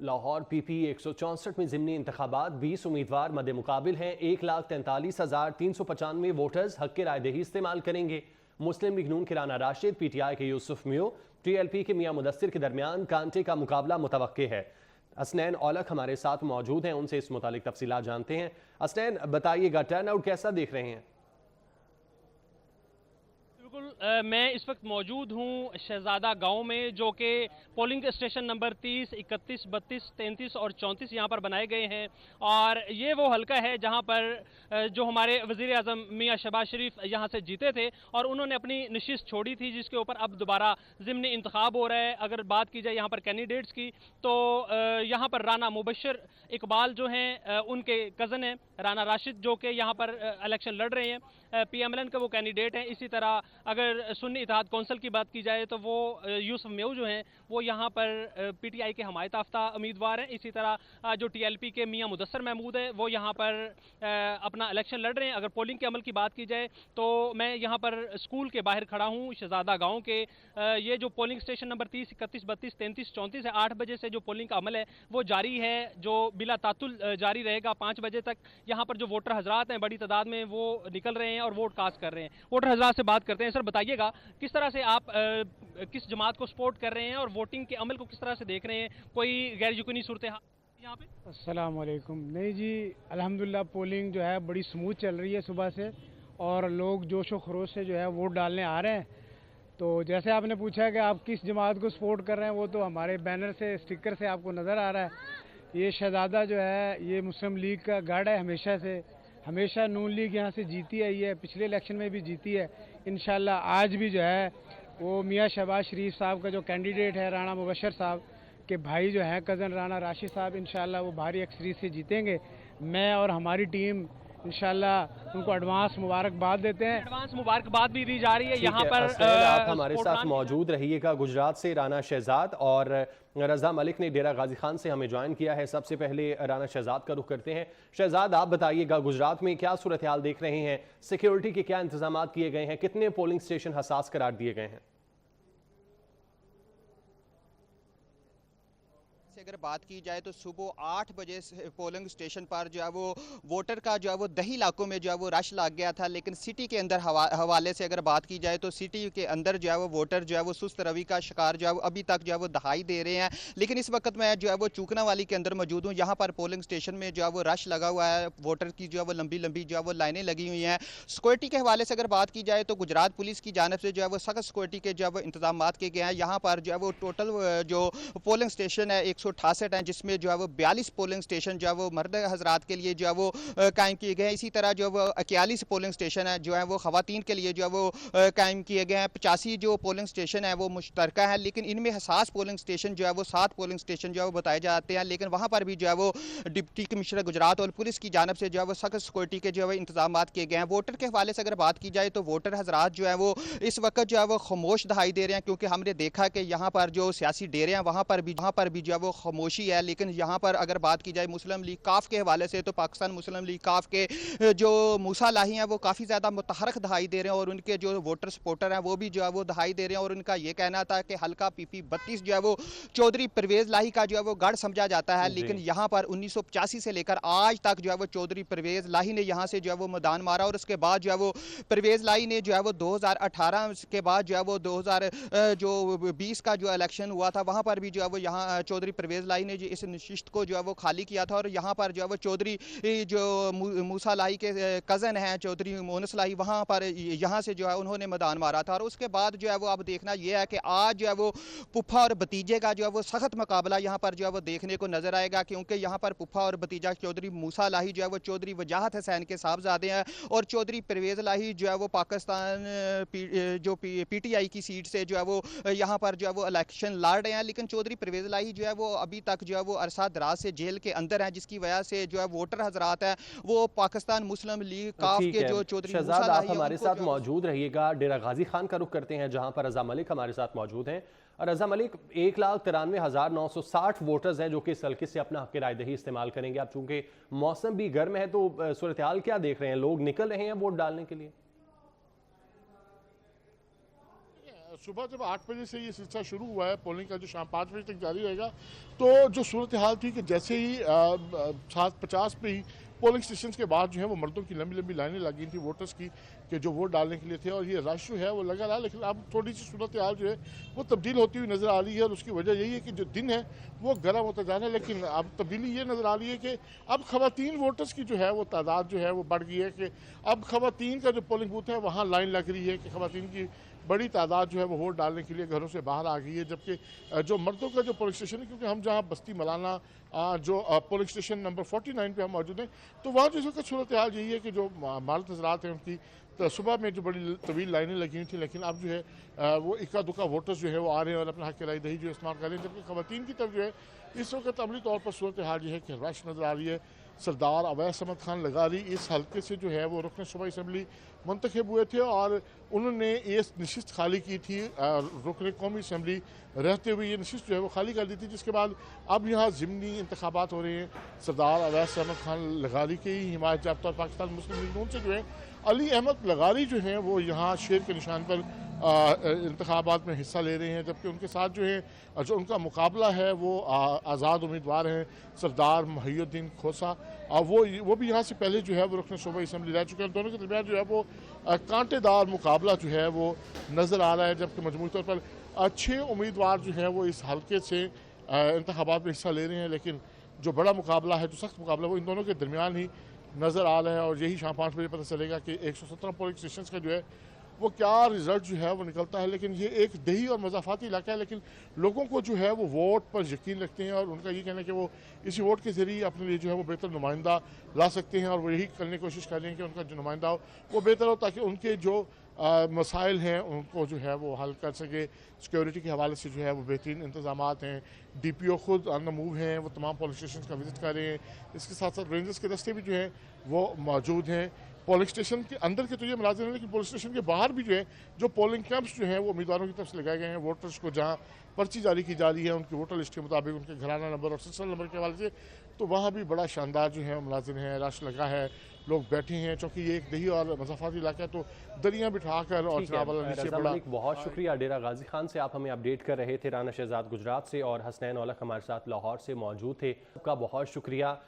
Lahore PP 164 में ज़िमनी इंतखाबात 20 उम्मीदवार मद्दे मुकाबिल हैं। 1,43,395 वोटर्स हक के रायदही इस्तेमाल करेंगे। मुस्लिम लीग नून के राना राशिद, PTI के यूसुफ मियो, TLP के मियां मुदस्सिर के दरमियान कांटे का मुकाबला मुतवक्के है। असनैन औलख हमारे साथ मौजूद हैं, उनसे इस मुतालिक तफसीलात जानते हैं। असनैन, बताइएगा टर्न आउट कैसा देख रहे हैं? बिल्कुल, मैं इस वक्त मौजूद हूँ शहजादा गांव में, जो कि पोलिंग स्टेशन नंबर 30, 31, 32, 33 और 34 यहाँ पर बनाए गए हैं। और ये वो हलका है जहाँ पर जो हमारे वज़ीर आज़म मियाँ शहबाज शरीफ यहाँ से जीते थे और उन्होंने अपनी नशिस्त छोड़ी थी, जिसके ऊपर अब दोबारा ज़िमनी इंतखाब हो रहा है। अगर बात की जाए यहाँ पर कैंडिडेट्स की, तो यहाँ पर राना मुबशर इकबाल जो हैं उनके कज़न हैं राना राशिद, जो कि यहाँ पर इलेक्शन लड़ रहे हैं। PMLN के वो कैंडिडेट हैं। इसी तरह अगर सुन्नी इत्तेहाद कौंसिल की बात की जाए तो वो यूसुफ मेव जो हैं वो यहाँ पर PTI के हमायत याफ्ता उम्मीदवार हैं। इसी तरह जो TLP के मियां मुदस्सिर महमूद है वो यहाँ पर अपना इलेक्शन लड़ रहे हैं। अगर पोलिंग के अमल की बात की जाए तो मैं यहाँ पर स्कूल के बाहर खड़ा हूँ शहजादा गाँव के। ये जो पोलिंग स्टेशन नंबर 30, 31, 32, 33, 34 है, 8 बजे से जो पोलिंग का अमल है वो जारी है, जो बिला तातुल जारी रहेगा 5 बजे तक। यहाँ पर जो वोटर हजरात हैं बड़ी तादाद में वो निकल रहे हैं और वोट कास्ट कर रहे हैं। वोटर हजरात से बात करते हैं। सर, बताइएगा किस तरह से आप किस जमात को सपोर्ट कर रहे हैं और वोटिंग के अमल को किस तरह से देख रहे हैं? कोई गैर यकीनी सूरत हाल यहाँ पे? अस्सलाम वालेकुम। नहीं जी, अल्हम्दुलिल्लाह पोलिंग जो है बड़ी स्मूथ चल रही है सुबह से, और लोग जोशो खरोश से जो है वोट डालने आ रहे हैं। तो जैसे आपने पूछा है कि आप किस जमात को सपोर्ट कर रहे हैं, वो तो हमारे बैनर से, स्टिकर से आपको नज़र आ रहा है। ये शहजादा जो है ये मुस्लिम लीग का गढ़ है हमेशा से। हमेशा नून लीग यहाँ से जीती आई है, पिछले इलेक्शन में भी जीती है। इंशाल्लाह आज भी जो है वो मियाँ शहबाज शरीफ साहब का जो कैंडिडेट है राना मुबशर साहब के भाई जो हैं कज़न राना राशिद साहब, इंशाल्लाह वो भारी अक्सरियत से जीतेंगे। मैं और हमारी टीम इंशाल्लाह उनको एडवांस मुबारकबाद देते हैं। एडवांस मुबारकबाद भी दी जा रही है यहाँ पर। आप हमारे साथ मौजूद रहिएगा। गुजरात से राना शहजाद और रजा मलिक ने डेरा गाजी खान से हमें ज्वाइन किया है। सबसे पहले राना शहजाद का रुख करते हैं। शहजाद, आप बताइएगा गुजरात में क्या सूरत हाल देख रहे हैं? सिक्योरिटी के क्या इंतजाम किए गए हैं? कितने पोलिंग स्टेशन हसास करार दिए गए हैं? अगर बात की जाए तो सुबह 8 बजे से पोलिंग स्टेशन पर जो है वो वोटर का जो है वो दही इलाकों में जो है वो रश लग गया था। लेकिन सिटी के अंदर हवाले से अगर बात की जाए तो सिटी के अंदर जो है वो वोटर जो है वो सुस्त रवि का शिकार जो है वो अभी तक जो है वो दहाई दे रहे हैं। लेकिन इस वक्त मैं जो है वो चूकना वाली के अंदर मौजूद हूँ। यहाँ पर पोलिंग स्टेशन में जो है वो रश लगा हुआ है, वोटर की जो है वो लंबी लंबी जो है वो लाइनें लगी हुई हैं। सिक्योरिटी के हवाले से अगर बात की जाए तो गुजरात पुलिस की जानब से जो है वो सख्त सिक्योरिटी के जो है वो इंतजाम किए गए हैं। यहाँ पर जो है वो टोटल जो पोलिंग स्टेशन है 168 है, जिसमें जो है वो 42 पोलिंग स्टेशन जो है वो मर्द हजरात के लिए जो है वो कायम किए गए हैं। इसी तरह जो है वो 41 पोलिंग स्टेशन है जो है वो खवातीन के लिए जो है वो कायम किए गए हैं। 85 जो पोलिंग स्टेशन है वो मुश्तरका है, लेकिन इनमें हसास पोलिंग स्टेशन जो है वो 7 पोलिंग स्टेशन जो है वो बताए जाते हैं। लेकिन वहाँ पर भी जो है वो डिप्टी कमिश्नर गुजरात और पुलिस की जानब से जो है वो सख्त सिक्योरिटी के जो है इंतजाम किए गए हैं। वोटर के हवाले से अगर बात की जाए तो वोटर हजरात जो है वो इस वक्त जो है वो खामोश दिखाई दे रहे हैं, क्योंकि हमने देखा कि यहाँ पर जो सियासी डेरे हैं वहाँ पर भी जो है वो खामोशी है। लेकिन यहाँ पर अगर बात की जाए मुस्लिम लीग काफ के हवाले से तो पाकिस्तान मुस्लिम लीग काफ के जो मूसा लाही हैं वो काफ़ी ज़्यादा मुतहरक दिखाई दे रहे हैं, और उनके जो वोटर सपोर्टर हैं वो भी जो है वो दिखाई दे रहे हैं। और उनका ये कहना था कि हल्का PP 32 जो है वो चौधरी परवेज लाही का जो है वो गढ़ समझा जाता है। लेकिन यहाँ पर 1985 से लेकर आज तक जो है वो चौधरी परवेज लाही ने यहाँ से जो है वो मैदान मारा, और उसके बाद जो है वो परवेज लाही ने जो है वो 2018 के बाद जो है वो 2020 का जो इलेक्शन हुआ था वहाँ पर भी जो है वो यहाँ चौधरी परवेज लाही ने इस नशिस्त को जो है वो खाली किया था। और यहाँ पर जो है वो चौधरी जो मूसा लाही के कज़न हैं चौधरी मोनस लाही, वहाँ पर यहाँ से जो है उन्होंने मैदान मारा था। और उसके बाद जो है वो अब देखना ये है कि आज जो है वो पुप्पा और भतीजे का जो है वो सख्त मुकाबला यहाँ पर जो है वो देखने को नजर आएगा, क्योंकि यहाँ पर पुप्पा और भतीजा चौधरी मूसा लाही जो है वो चौधरी वजाहत हुसैन के साहबजादे हैं, और चौधरी परवेज लाही जो है वो पाकिस्तान जो PTI की सीट से जो है वो यहाँ पर जो है वो इलेक्शन लड़ रहे हैं। लेकिन चौधरी परवेज लाही जो है वो अभी तक जो है वो अरसा दराज से जेल के अंदर है, जिसकी वजह से जो है वोटर हजरात है वो पाकिस्तान मुस्लिम लीग काफ के जो चौधरी शहजाद, आप हमारे साथ मौजूद रहिएगा। डेरा गाजी खान का रुख करते हैं जहां पर रजा मलिक हमारे साथ मौजूद हैं। और रजा मलिक, 1,93,960 वोटर्स हैं जो कि इस हल्के से अपना हक रायदही इस्तेमाल करेंगे। अब चूंकि मौसम भी गर्म है तो सूरत हाल क्या देख रहे हैं? लोग निकल रहे हैं वोट डालने के लिए? सुबह जब 8 बजे से ये सिलसिला शुरू हुआ है पोलिंग का, जो शाम 5 बजे तक जारी रहेगा, तो जो सूरत हाल थी कि जैसे ही 7:50 पे ही पोलिंग स्टेशन के बाद जो है वो मर्दों की लंबी लंबी लाइनें लगी थी वोटर्स की, कि जो वोट डालने के लिए थे, और ये रश जो है वो लगा रहा। लेकिन अब थोड़ी सी सूरत हाल जो है वो तब्दील होती हुई नज़र आ रही है, और उसकी वजह यही है कि जो दिन है वो गर्म होता जा रहा है। लेकिन अब तब्दीली ये नज़र आ रही है कि अब खवातीन वोटर्स की जो है वो तादाद जो है वो बढ़ गई है, कि अब खवातीन का जो पोलिंग बूथ है वहाँ लाइन लग रही है, कि खवातीन की बड़ी तादाद जो है वो वोट डालने के लिए घरों से बाहर आ गई है। जबकि जो मर्दों का जो पोलिंग स्टेशन है, क्योंकि हम जहाँ बस्ती मलाना जो पोलिंग स्टेशन नंबर 49 पे हम मौजूद हैं, तो वहाँ जो है सूरत हाल यही है कि जो मर्द हजरात हैं उनकी तो सुबह में जो बड़ी तवील लाइनें लगी हुई थी, लेकिन अब जो है वो इक्का दुक्का वोटर्स जो है वो आ रहे हैं और अपना हक की राय दही जो इस्तेमाल कर रहे हैं। जबकि खवातीन की तरफ जो है इस वक्त अमली तौर पर सूरत हाल जो है कि रश नज़र आ रही है। सरदार अवैस अहमद खान लगारी इस हल्के से जो है वो रुकन सूबाई असम्बली मुंतखब हुए थे, और उन्होंने ये नशिस्त खाली की थी, रुकन कौमी असम्बली रहते हुए ये नशिस्त जो है वो खाली कर दी थी। जिसके बाद अब यहाँ ज़िमनी इंतखाबात हो रहे हैं। सरदार अवैस अहमद खान लगारी की हिमायत याफ्ता और पाकिस्तान मुस्लिम लीग नून से जो है अली अहमद लगारी जो हैं वो यहाँ शेर के निशान पर इंतखाबात में हिस्सा ले रहे हैं। जबकि उनके साथ जो है जो उनका मुकाबला है वो आज़ाद उम्मीदवार हैं सरदार मुहियुद्दीन खोसा, वो भी यहाँ से पहले जो है वो रुकन सूबाई असम्बली रह चुके हैं। दोनों के दरमियान जो है वो कांटेदार मुकाबला जो है वो नज़र आ रहा है। जबकि मजमूई तौर पर 6 उम्मीदवार जो हैं वो इस हल्के से इंतखाबात में हिस्सा ले रहे हैं, लेकिन जो बड़ा मुकाबला है, जो सख्त मुकाबला वो इन दोनों के दरमियान ही नज़र आ रहा है। और यही शाम 5 बजे पता चलेगा कि 117 पोलिंग स्टेशन का जो है वो क्या रिज़ल्ट जो है वो निकलता है। लेकिन ये एक दही और मज़ाफ़ाती इलाका है, लेकिन लोगों को जो है वो वोट पर यकीन रखते हैं, और उनका ये कहना है कि वो इसी वोट के ज़रिए अपने लिए जो है वो बेहतर नुमाइंदा ला सकते हैं, और वो यही करने की कोशिश कर रहे हैं कि उनका जो नुमाइंदा हो वो बेहतर हो, ताकि उनके जो मसाइल हैं उनको जो है वो हल कर सके। सिक्योरिटी के हवाले से जो है वो बेहतरीन इंतजामात हैं। DPO खुद ऑन द मूव हैं, वो तमाम पोलिंग स्टेशन का विज़िट कर रहे हैं। इसके साथ साथ रेंजर्स के दस्ते भी जो हैं वो मौजूद हैं। पोलिंग स्टेशन के अंदर के तो ये मुलाजिम हैं, लेकिन पोलिंग स्टेशन के बाहर भी जो है जो पोलिंग कैंप्स जो हैं वो उम्मीदवारों की तरफ से लगाए गए हैं। वोटर्स को जहाँ पर्ची जारी की जा रही है उनकी वोटर लिस्ट के मुताबिक, उनके घराना नंबर और सिलसिला नंबर के हवाले से, तो वहाँ भी बड़ा शानदार जो है मुलाजिम है, रश लगा है, लोग बैठे हैं। चूँकि ये एक दही और मज़ाफ़ाती इलाका है, तो दरियाँ बिठाकर और चुनाव वाला नीचे बड़ा। बहुत शुक्रिया डेरा गाजी खान से, आप हमें अपडेट कर रहे थे। राना शहजाद गुजरात से और हसनैन औलख हमारे साथ लाहौर से मौजूद थे। आपका बहुत शुक्रिया।